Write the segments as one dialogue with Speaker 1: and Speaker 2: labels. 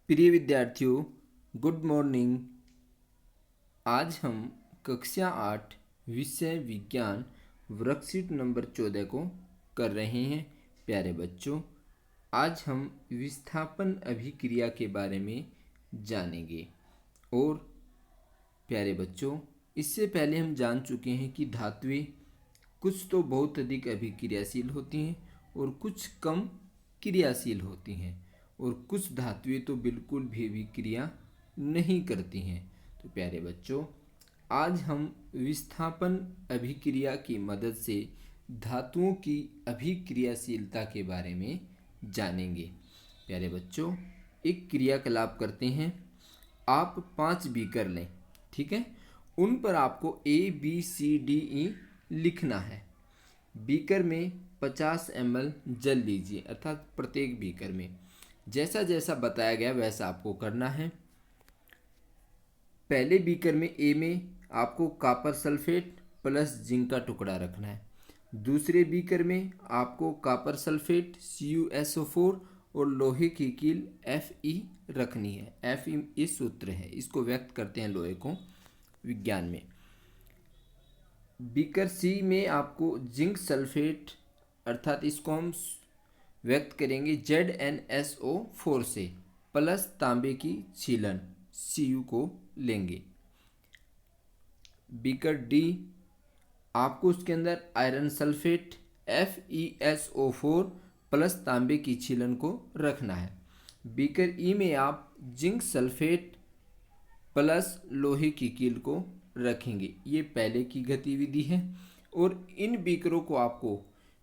Speaker 1: प्रिय विद्यार्थियों, good morning. आज हम कक्षा 8 विषय विज्ञान वर्कशीट नंबर 14 को कर रहे हैं। प्यारे बच्चों, आज हम विस्थापन अभिक्रिया के बारे में जानेंगे। और प्यारे बच्चों, इससे पहले हम जान चुके हैं कि धातुएं कुछ तो बहुत अधिक अभिक्रियाशील होती हैं और कुछ कम क्रियाशील होती हैं, और कुछ धातुएं तो बिल्कुल भी अभिक्रिया नहीं करती हैं। तो प्यारे बच्चों, आज हम विस्थापन अभिक्रिया की मदद से धातुओं की अभिक्रियाशीलता के बारे में जानेंगे। प्यारे बच्चों, एक क्रियाकलाप करते हैं। आप 5 बीकर लें, ठीक है। उन पर आपको ABCDE लिखना है। बीकर में 50 ml जल लीजिए, अर्थात प्रत्येक बीकर में जैसा जैसा बताया गया वैसा आपको करना है। पहले बीकर में ए में आपको कॉपर सल्फेट प्लस जिंक का टुकड़ा रखना है। दूसरे बीकर में आपको कॉपर सल्फेट CuSO4 और लोहे की कील Fe रखनी है। Fe ये सूत्र है, इसको व्यक्त करते हैं लोहे को विज्ञान में। बीकर सी में आपको जिंक सल्फेट, अर्थात इसको हम व्यक्त करेंगे ZnSO4 से, प्लस तांबे की छीलन Cu को लेंगे। बीकर डी आपको उसके अंदर आयरन सल्फेट FeSO4 प्लस तांबे की छीलन को रखना है। बीकर ई में आप जिंक सल्फेट प्लस लोहे की कील को रखेंगे। ये पहले की गतिविधि है, और इन बीकरों को आपको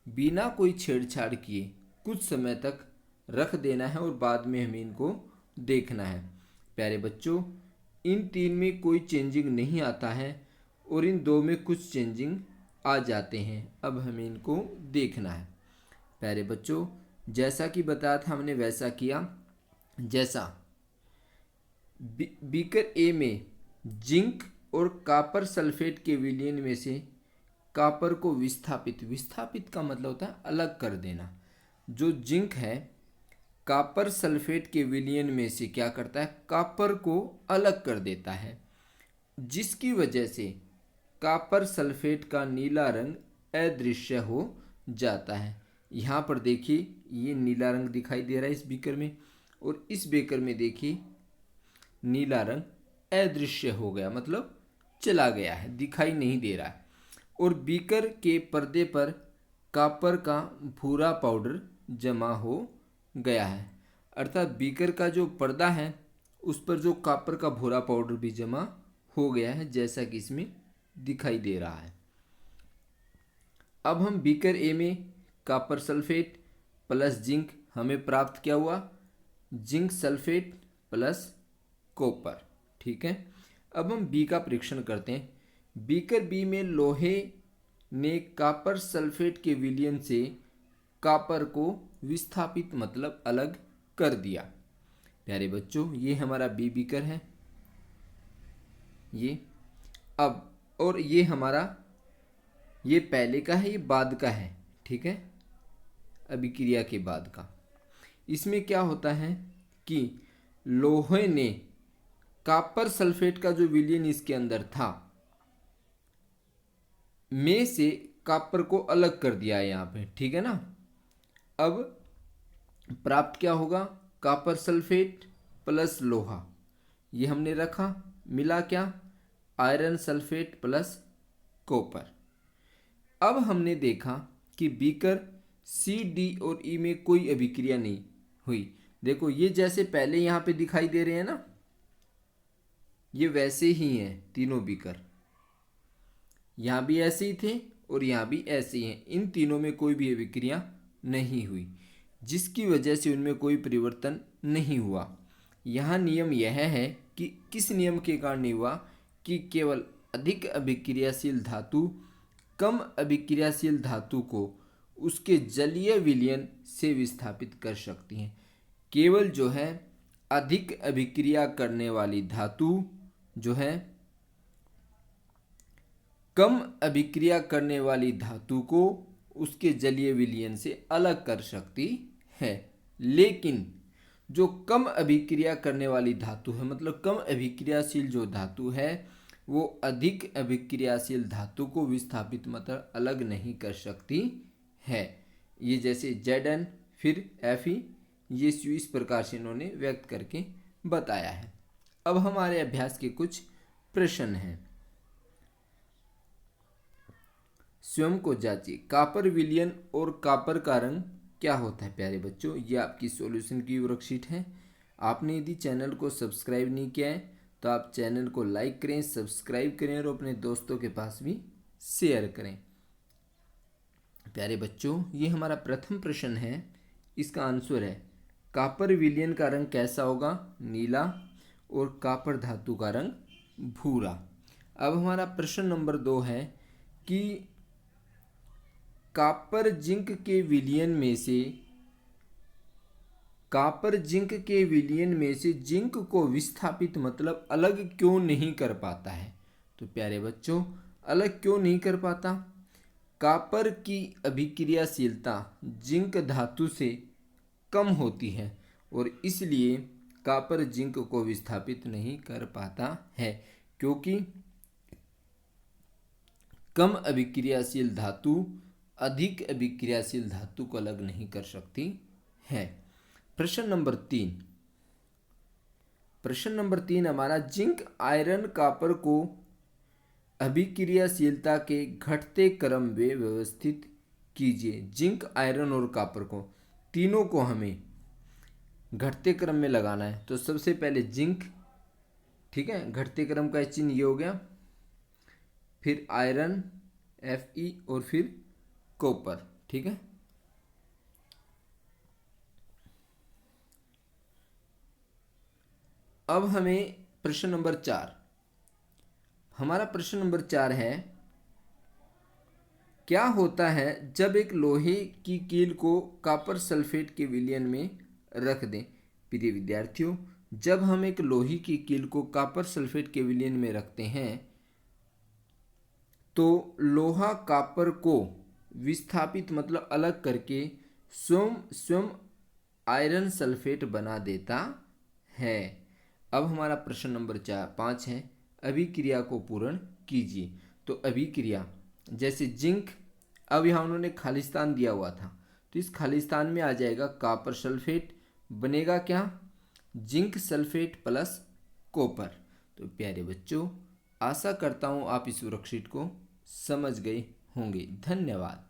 Speaker 1: बिना कोई छेड़छाड़ किए कुछ समय तक रख देना है और बाद में हमें इनको देखना है। प्यारे बच्चों, इन 3 में कोई चेंजिंग नहीं आता है और इन 2 में कुछ चेंजिंग आ जाते हैं। अब हमें इनको देखना है। प्यारे बच्चों, जैसा कि बताया था हमने वैसा किया। जैसा बीकर ए में जिंक और कॉपर सल्फेट के विलयन में से कॉपर को विस्थापित का मतलब होता है अलग कर देना। जो जिंक है कॉपर सल्फेट के विलयन में से क्या करता है, कॉपर को अलग कर देता है, जिसकी वजह से कॉपर सल्फेट का नीला रंग अदृश्य हो जाता है। यहाँ पर देखिए, ये नीला रंग दिखाई दे रहा है इस बीकर में, और इस बीकर में देखिए नीला रंग अदृश्य हो गया, मतलब चला गया है, दिखाई नहीं दे रहा है। और बीकर के पर्दे पर कॉपर का भूरा पाउडर जमा हो गया है, अर्थात बीकर का जो पर्दा है उस पर जो कॉपर का भूरा पाउडर भी जमा हो गया है, जैसा कि इसमें दिखाई दे रहा है। अब हम बीकर ए में कॉपर सल्फेट प्लस जिंक हमें प्राप्त क्या हुआ, जिंक सल्फेट प्लस कॉपर, ठीक है। अब हम बी का परीक्षण करते हैं। बीकर बी में लोहे ने कॉपर सल्फेट के विलयन से कॉपर को विस्थापित मतलब अलग कर दिया। प्यारे बच्चों, ये हमारा बी बीकर है, ये अब, और ये हमारा, ये पहले का है, ये बाद का है, ठीक है, अभिक्रिया के बाद का। इसमें क्या होता है कि लोहे ने कॉपर सल्फेट का जो विलयन इसके अंदर था में से कॉपर को अलग कर दिया है यहाँ पे, ठीक है ना। अब प्राप्त क्या होगा, कॉपर सल्फेट प्लस लोहा, ये हमने रखा, मिला क्या, आयरन सल्फेट प्लस कॉपर। अब हमने देखा कि बीकर सी डी और ई में कोई अभिक्रिया नहीं हुई। देखो, ये जैसे पहले यहाँ पे दिखाई दे रहे हैं ना, ये वैसे ही हैं तीनों बीकर, यहाँ भी ऐसे ही थे और यहाँ भी ऐसे ही हैं। इन तीनों में कोई भी अभिक्रिया नहीं हुई, जिसकी वजह से उनमें कोई परिवर्तन नहीं हुआ। यहाँ नियम यह है कि किस नियम के कारण नहीं हुआ, कि केवल अधिक अभिक्रियाशील धातु कम अभिक्रियाशील धातु को उसके जलीय विलयन से विस्थापित कर सकती हैं। केवल जो है अधिक अभिक्रिया करने वाली धातु जो है कम अभिक्रिया करने वाली धातु को उसके जलीय विलयन से अलग कर सकती है, लेकिन जो कम अभिक्रिया करने वाली धातु है, मतलब कम अभिक्रियाशील जो धातु है वो अधिक अभिक्रियाशील धातु को विस्थापित मतलब अलग नहीं कर सकती है। ये जैसे Zn फिर Fe, ये इस प्रकार से इन्होंने व्यक्त करके बताया है। अब हमारे अभ्यास के कुछ प्रश्न हैं। स्वयं को जांचिए, कॉपर विलयन और कॉपर का रंग क्या होता है। प्यारे बच्चों, ये आपकी सॉल्यूशन की वर्कशीट है। आपने यदि चैनल को सब्सक्राइब नहीं किया है तो आप चैनल को लाइक करें, सब्सक्राइब करें और अपने दोस्तों के पास भी शेयर करें। प्यारे बच्चों, ये हमारा प्रथम प्रश्न है, इसका आंसर है कॉपर विलयन का रंग कैसा होगा, नीला, और कॉपर धातु का रंग भूरा। अब हमारा प्रश्न नंबर 2 है कि कॉपर जिंक के विलयन में से जिंक को विस्थापित मतलब अलग क्यों नहीं कर पाता है। तो प्यारे बच्चों, अलग क्यों नहीं कर पाता, कॉपर की अभिक्रियाशीलता जिंक धातु से कम होती है और इसलिए कॉपर जिंक को विस्थापित नहीं कर पाता है, क्योंकि कम अभिक्रियाशील धातु अधिक अभिक्रियाशील धातु को अलग नहीं कर सकती है। प्रश्न नंबर 3 हमारा, जिंक आयरन कॉपर को अभिक्रियाशीलता के घटते क्रम में व्यवस्थित कीजिए। जिंक आयरन और कॉपर को तीनों को हमें घटते क्रम में लगाना है। तो सबसे पहले जिंक, ठीक है, घटते क्रम का चिन्ह ये हो गया, फिर आयरन Fe और फिर कॉपर, ठीक है। अब हमें प्रश्न नंबर 4, हमारा प्रश्न नंबर 4 है, क्या होता है जब एक लोहे की कील को कॉपर सल्फेट के विलयन में रख दें। प्रिय विद्यार्थियों, जब हम एक लोहे की कील को कॉपर सल्फेट के विलयन में रखते हैं तो लोहा कॉपर को विस्थापित मतलब अलग करके स्वयं आयरन सल्फेट बना देता है। अब हमारा प्रश्न नंबर 5 है, अभिक्रिया को पूर्ण कीजिए। तो अभिक्रिया जैसे जिंक, अब यहाँ उन्होंने खालिस्तान दिया हुआ था तो इस खालिस्तान में आ जाएगा कॉपर सल्फेट, बनेगा क्या, जिंक सल्फेट प्लस कॉपर। तो प्यारे बच्चों, आशा करता हूँ आप इस वर्कशीट को समझ गए होंगे। धन्यवाद।